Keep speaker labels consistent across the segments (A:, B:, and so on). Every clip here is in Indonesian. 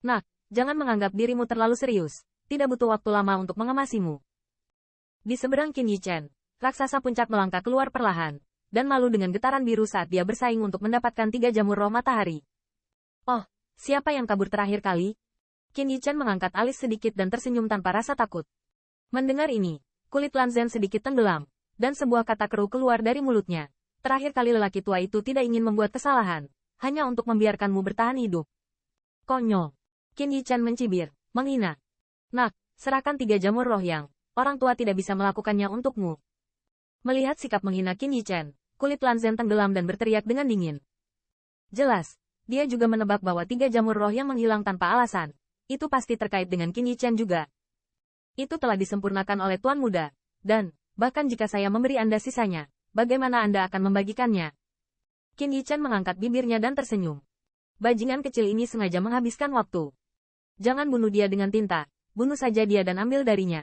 A: Nak, jangan menganggap dirimu terlalu serius. Tidak butuh waktu lama untuk mengemasimu. Di seberang Qin Yichen, raksasa puncak melangkah keluar perlahan, dan malu dengan getaran biru saat dia bersaing untuk mendapatkan 3 jamur roh matahari. Oh, siapa yang kabur terakhir kali? Qin Yichen mengangkat alis sedikit dan tersenyum tanpa rasa takut. Mendengar ini, kulit Lan Zhen sedikit tenggelam, dan sebuah kata keruh keluar dari mulutnya. Terakhir kali lelaki tua itu tidak ingin membuat kesalahan, hanya untuk membiarkanmu bertahan hidup. Konyol. Qin Yichen mencibir, menghina. Nak, serahkan 3 jamur roh yang orang tua tidak bisa melakukannya untukmu. Melihat sikap menghina Qin Yichen, kulit Lan Zhen tenggelam dan berteriak dengan dingin. Jelas, dia juga menebak bahwa 3 jamur roh yang menghilang tanpa alasan, itu pasti terkait dengan Qin Yichen juga. Itu telah disempurnakan oleh Tuan Muda, dan, bahkan jika saya memberi Anda sisanya, bagaimana Anda akan membagikannya? Qin Yichen mengangkat bibirnya dan tersenyum. Bajingan kecil ini sengaja menghabiskan waktu. Jangan bunuh dia dengan tinta. Bunuh saja dia dan ambil darinya.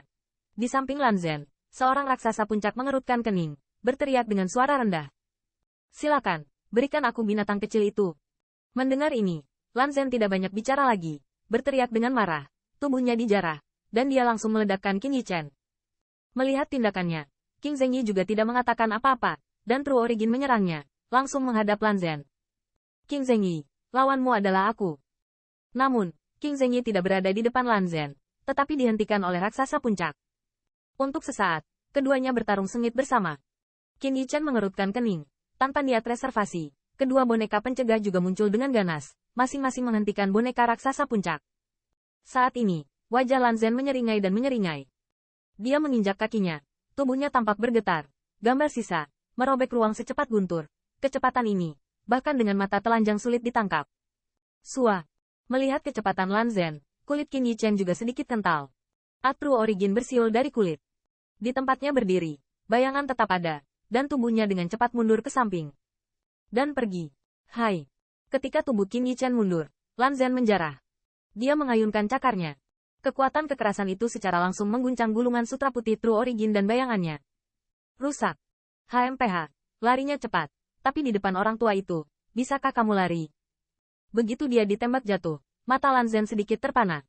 A: Di samping Lan Zhen, seorang raksasa puncak mengerutkan kening, berteriak dengan suara rendah. Silakan, berikan aku binatang kecil itu. Mendengar ini, Lan Zhen tidak banyak bicara lagi, berteriak dengan marah, tubuhnya dijarah, dan dia langsung meledakkan Qin Yichen. Melihat tindakannya, Qing Zhengyi juga tidak mengatakan apa-apa, dan True Origin menyerangnya, langsung menghadap Lan Zhen. Qing Zhengyi, lawanmu adalah aku. Namun, Qing Zhengyi tidak berada di depan Lan Zhen, tetapi dihentikan oleh raksasa puncak. Untuk sesaat, keduanya bertarung sengit bersama. Qin Yichen mengerutkan kening. Tanpa niat reservasi, kedua boneka pencegah juga muncul dengan ganas, masing-masing menghentikan boneka raksasa puncak. Saat ini, wajah Lan Zhen menyeringai dan menyeringai. Dia menginjak kakinya, tubuhnya tampak bergetar. Gambar sisa, merobek ruang secepat guntur. Kecepatan ini, bahkan dengan mata telanjang sulit ditangkap. Sua. Melihat kecepatan Lan Zhen, kulit Qin Yichen juga sedikit kental. True Origin bersiul dari kulit. Di tempatnya berdiri, bayangan tetap ada, dan tubuhnya dengan cepat mundur ke samping. Dan pergi. Hai. Ketika tubuh Qin Yichen mundur, Lan Zhen menjarah. Dia mengayunkan cakarnya. Kekuatan kekerasan itu secara langsung mengguncang gulungan sutra putih True Origin dan bayangannya. Rusak. HMPH. Larinya cepat. Tapi di depan orang tua itu, bisakah kamu lari? Begitu dia ditembak jatuh, mata Lan Zhen sedikit terpana.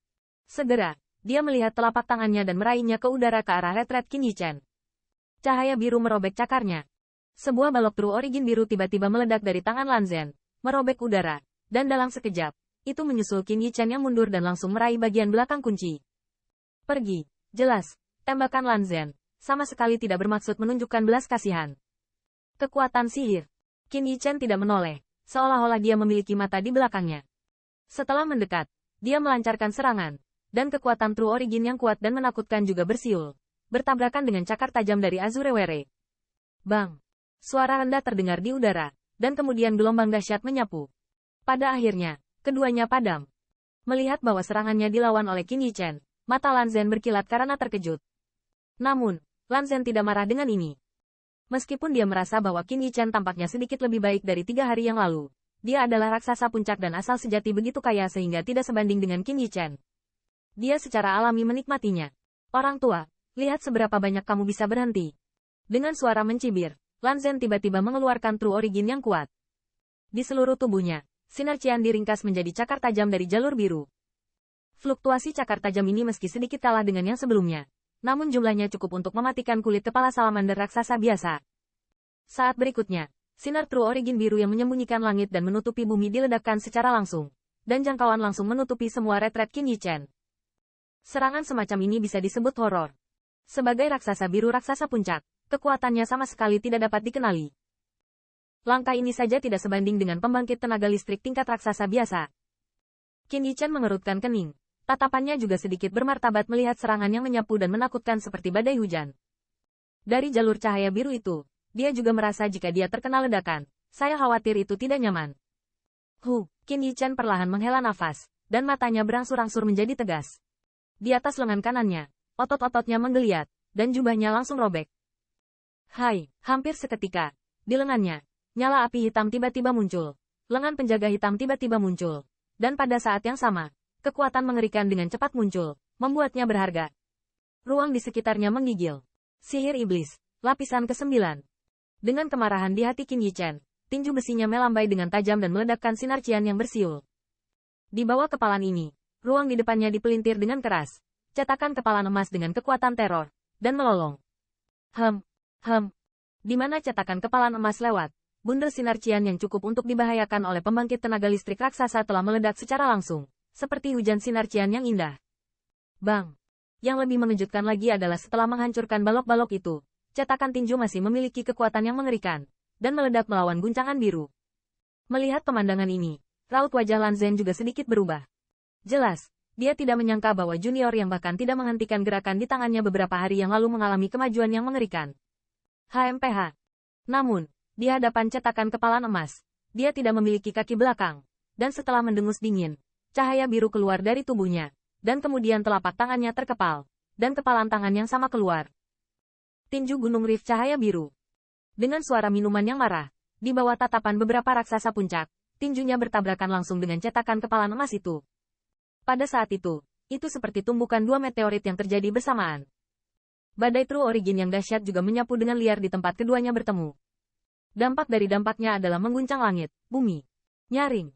A: Segera, dia melihat telapak tangannya dan meraihnya ke udara ke arah retret Qin Yichen. Cahaya biru merobek cakarnya. Sebuah balok True Origin biru tiba-tiba meledak dari tangan Lan Zhen, merobek udara, dan dalam sekejap, itu menyusul Qin Yichen yang mundur dan langsung meraih bagian belakang kunci. Pergi. Jelas, tembakan Lan Zhen sama sekali tidak bermaksud menunjukkan belas kasihan. Kekuatan sihir. Qin Yichen tidak menoleh, seolah-olah dia memiliki mata di belakangnya. Setelah mendekat, dia melancarkan serangan, dan kekuatan True Origin yang kuat dan menakutkan juga bersiul, bertabrakan dengan cakar tajam dari Azure Were. Bang! Suara rendah terdengar di udara, dan kemudian gelombang dahsyat menyapu. Pada akhirnya, keduanya padam. Melihat bahwa serangannya dilawan oleh Qin Yichen, mata Lan Zhen berkilat karena terkejut. Namun, Lan Zhen tidak marah dengan ini. Meskipun dia merasa bahwa Qin Yichen tampaknya sedikit lebih baik dari 3 hari yang lalu, dia adalah raksasa puncak dan asal sejati begitu kaya sehingga tidak sebanding dengan Qin Yichen. Dia secara alami menikmatinya. Orang tua, lihat seberapa banyak kamu bisa berhenti. Dengan suara mencibir, Lan Zhen tiba-tiba mengeluarkan True Origin yang kuat. Di seluruh tubuhnya, sinar cian diringkas menjadi cakar tajam dari jalur biru. Fluktuasi cakar tajam ini meski sedikit kalah dengan yang sebelumnya, namun jumlahnya cukup untuk mematikan kulit kepala salamander raksasa biasa. Saat berikutnya, sinar True Origin biru yang menyembunyikan langit dan menutupi bumi diledakkan secara langsung, dan jangkauan langsung menutupi semua retret Qin Yichen. Serangan semacam ini bisa disebut horor. Sebagai raksasa biru raksasa puncak, kekuatannya sama sekali tidak dapat dikenali. Langkah ini saja tidak sebanding dengan pembangkit tenaga listrik tingkat raksasa biasa. Qin Yichen mengerutkan kening. Tatapannya juga sedikit bermartabat melihat serangan yang menyapu dan menakutkan seperti badai hujan. Dari jalur cahaya biru itu, dia juga merasa jika dia terkena ledakan, saya khawatir itu tidak nyaman. Qin Yichen perlahan menghela nafas, dan matanya berangsur-angsur menjadi tegas. Di atas lengan kanannya, otot-ototnya menggeliat, dan jubahnya langsung robek. Hampir seketika, di lengannya, nyala api hitam tiba-tiba muncul. Lengan penjaga hitam tiba-tiba muncul. Dan pada saat yang sama, kekuatan mengerikan dengan cepat muncul, membuatnya berharga. Ruang di sekitarnya menggigil. Sihir iblis, lapisan ke-9. Dengan kemarahan di hati Qin Yichen, tinju besinya melambai dengan tajam dan meledakkan sinar cian yang bersiul. Di bawah kepalan ini, Ruang di depannya dipelintir dengan keras. Cetakan kepala emas dengan kekuatan teror. Dan melolong. Di mana cetakan kepala emas lewat, bundel sinar cian yang cukup untuk dibahayakan oleh pembangkit tenaga listrik raksasa telah meledak secara langsung. Seperti hujan sinar cian yang indah. Bang! Yang lebih mengejutkan lagi adalah setelah menghancurkan balok-balok itu, cetakan tinju masih memiliki kekuatan yang mengerikan. Dan meledak melawan guncangan biru. Melihat pemandangan ini, raut wajah Lan Zhen juga sedikit berubah. Jelas, dia tidak menyangka bahwa junior yang bahkan tidak menghentikan gerakan di tangannya beberapa hari yang lalu mengalami kemajuan yang mengerikan. HMPH. Namun, di hadapan cetakan kepala emas, dia tidak memiliki kaki belakang. Dan setelah mendengus dingin, cahaya biru keluar dari tubuhnya. Dan kemudian telapak tangannya terkepal. Dan kepalan tangan yang sama keluar. Tinju Gunung Rift cahaya biru. Dengan suara minuman yang marah, di bawah tatapan beberapa raksasa puncak, tinjunya bertabrakan langsung dengan cetakan kepala emas itu. Pada saat itu seperti tumbukan dua meteorit yang terjadi bersamaan. Badai True Origin yang dahsyat juga menyapu dengan liar di tempat keduanya bertemu. Dampak dari dampaknya adalah mengguncang langit, bumi. Nyaring.